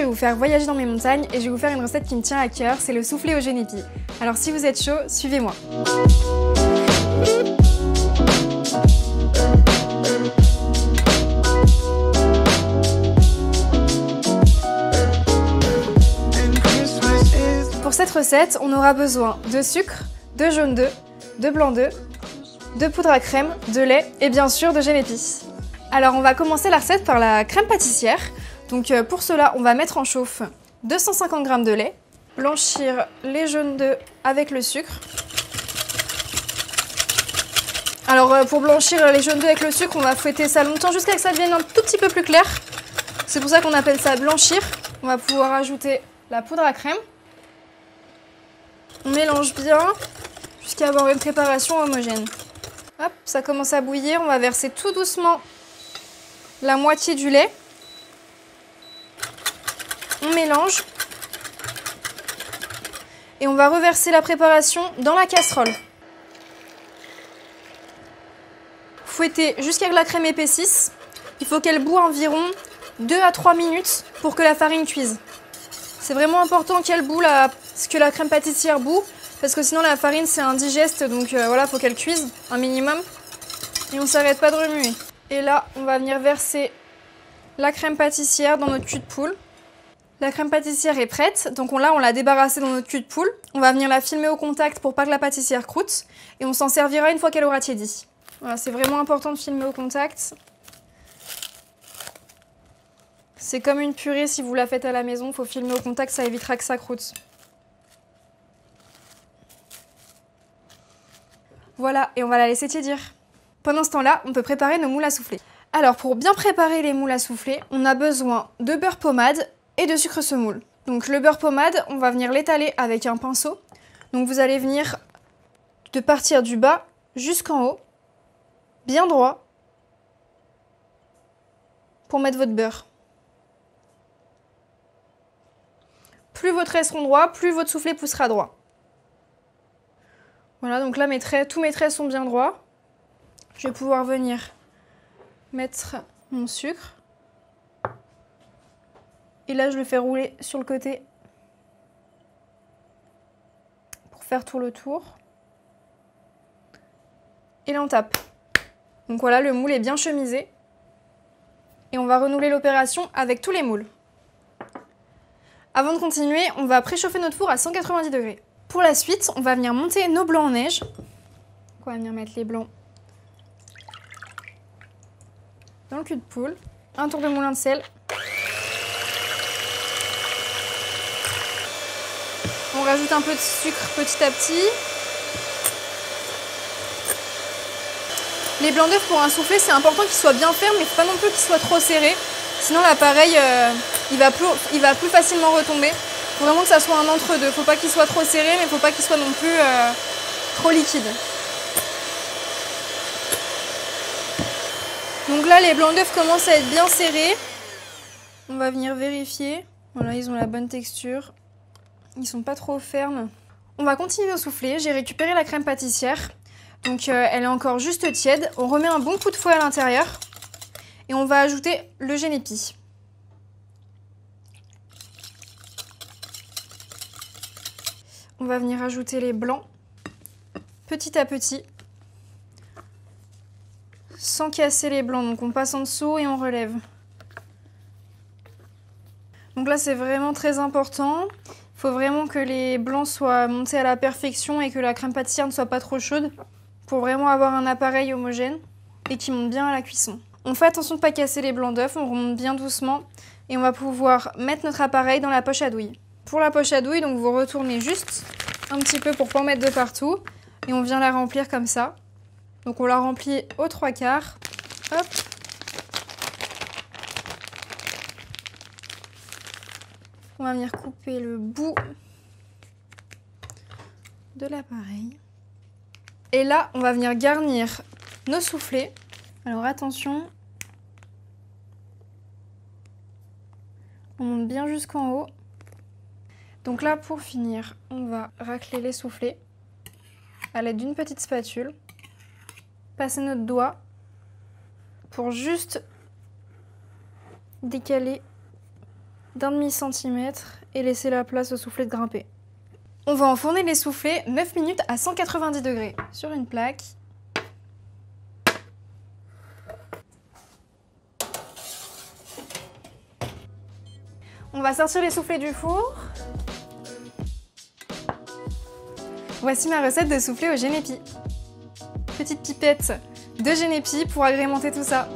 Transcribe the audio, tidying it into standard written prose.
vous faire voyager dans mes montagnes et je vais vous faire une recette qui me tient à cœur, c'est le soufflé au génépi. Alors si vous êtes chaud, suivez-moi. Pour cette recette, on aura besoin de sucre, de jaune d'œuf, de blanc d'œuf, de poudre à crème, de lait et bien sûr de génépi. Alors on va commencer la recette par la crème pâtissière. Donc pour cela, on va mettre en chauffe 250 g de lait, blanchir les jaunes d'œufs avec le sucre. Alors pour blanchir les jaunes d'œufs avec le sucre, on va fouetter ça longtemps jusqu'à ce que ça devienne un tout petit peu plus clair. C'est pour ça qu'on appelle ça blanchir. On va pouvoir ajouter la poudre à crème. On mélange bien jusqu'à avoir une préparation homogène. Hop, ça commence à bouillir, on va verser tout doucement la moitié du lait. On mélange. Et on va reverser la préparation dans la casserole. Fouetter jusqu'à ce que la crème épaississe. Il faut qu'elle boue environ 2 à 3 minutes pour que la farine cuise. C'est vraiment important qu'elle boue, que la crème pâtissière boue, parce que sinon la farine c'est indigeste, donc voilà, faut qu'elle cuise un minimum. Et on s'arrête pas de remuer. Et là, on va venir verser la crème pâtissière dans notre cul de poule. La crème pâtissière est prête, donc là on l'a débarrassée dans notre cul de poule. On va venir la filmer au contact pour pas que la pâtissière croûte, et on s'en servira une fois qu'elle aura tiédi. Voilà, c'est vraiment important de filmer au contact. C'est comme une purée, si vous la faites à la maison, il faut filmer au contact, ça évitera que ça croûte. Voilà, et on va la laisser tiédir. Pendant ce temps-là, on peut préparer nos moules à souffler. Alors, pour bien préparer les moules à souffler, on a besoin de beurre pommade et de sucre semoule. Donc le beurre pommade, on va venir l'étaler avec un pinceau. Donc vous allez venir de partir du bas jusqu'en haut, bien droit, pour mettre votre beurre. Plus vos traits seront droits, plus votre soufflé poussera droit. Voilà, donc là tous mes traits sont bien droits. Je vais pouvoir venir mettre mon sucre. Et là, je le fais rouler sur le côté pour faire tout le tour. Et là, on tape. Donc voilà, le moule est bien chemisé. Et on va renouveler l'opération avec tous les moules. Avant de continuer, on va préchauffer notre four à 190 degrés. Pour la suite, on va venir monter nos blancs en neige. Donc on va venir mettre les blancs dans le cul de poule. Un tour de moulin de sel. On rajoute un peu de sucre petit à petit. Les blancs d'œufs pour un soufflé, c'est important qu'ils soient bien fermes, mais il ne faut pas non plus qu'ils soient trop serrés. Sinon l'appareil, il va plus facilement retomber. Il faut vraiment que ça soit un entre-deux. Il ne faut pas qu'il soit trop serré, mais il ne faut pas qu'il soit non plus trop liquide. Donc là, les blancs d'œufs commencent à être bien serrés. On va venir vérifier. Voilà, ils ont la bonne texture. Ils sont pas trop fermes. On va continuer au soufflé. J'ai récupéré la crème pâtissière. Donc elle est encore juste tiède. On remet un bon coup de fouet à l'intérieur. Et on va ajouter le génépi. On va venir ajouter les blancs petit à petit. Sans casser les blancs. Donc on passe en dessous et on relève. Donc là c'est vraiment très important. Il faut vraiment que les blancs soient montés à la perfection et que la crème pâtissière ne soit pas trop chaude pour vraiment avoir un appareil homogène et qui monte bien à la cuisson. On fait attention de ne pas casser les blancs d'œufs, on remonte bien doucement et on va pouvoir mettre notre appareil dans la poche à douille. Pour la poche à douille, donc vous retournez juste un petit peu pour ne pas en mettre de partout et on vient la remplir comme ça. Donc on la remplit aux 3/4. Hop. On va venir couper le bout de l'appareil. Et là, on va venir garnir nos soufflets. Alors attention. On monte bien jusqu'en haut. Donc là, pour finir, on va racler les soufflets à l'aide d'une petite spatule. Passer notre doigt pour juste décaler d'un demi-centimètre et laisser la place au soufflé de grimper. On va enfourner les soufflets 9 minutes à 190 degrés sur une plaque. On va sortir les soufflets du four. Voici ma recette de soufflé au génépi. Petite pipette de génépi pour agrémenter tout ça.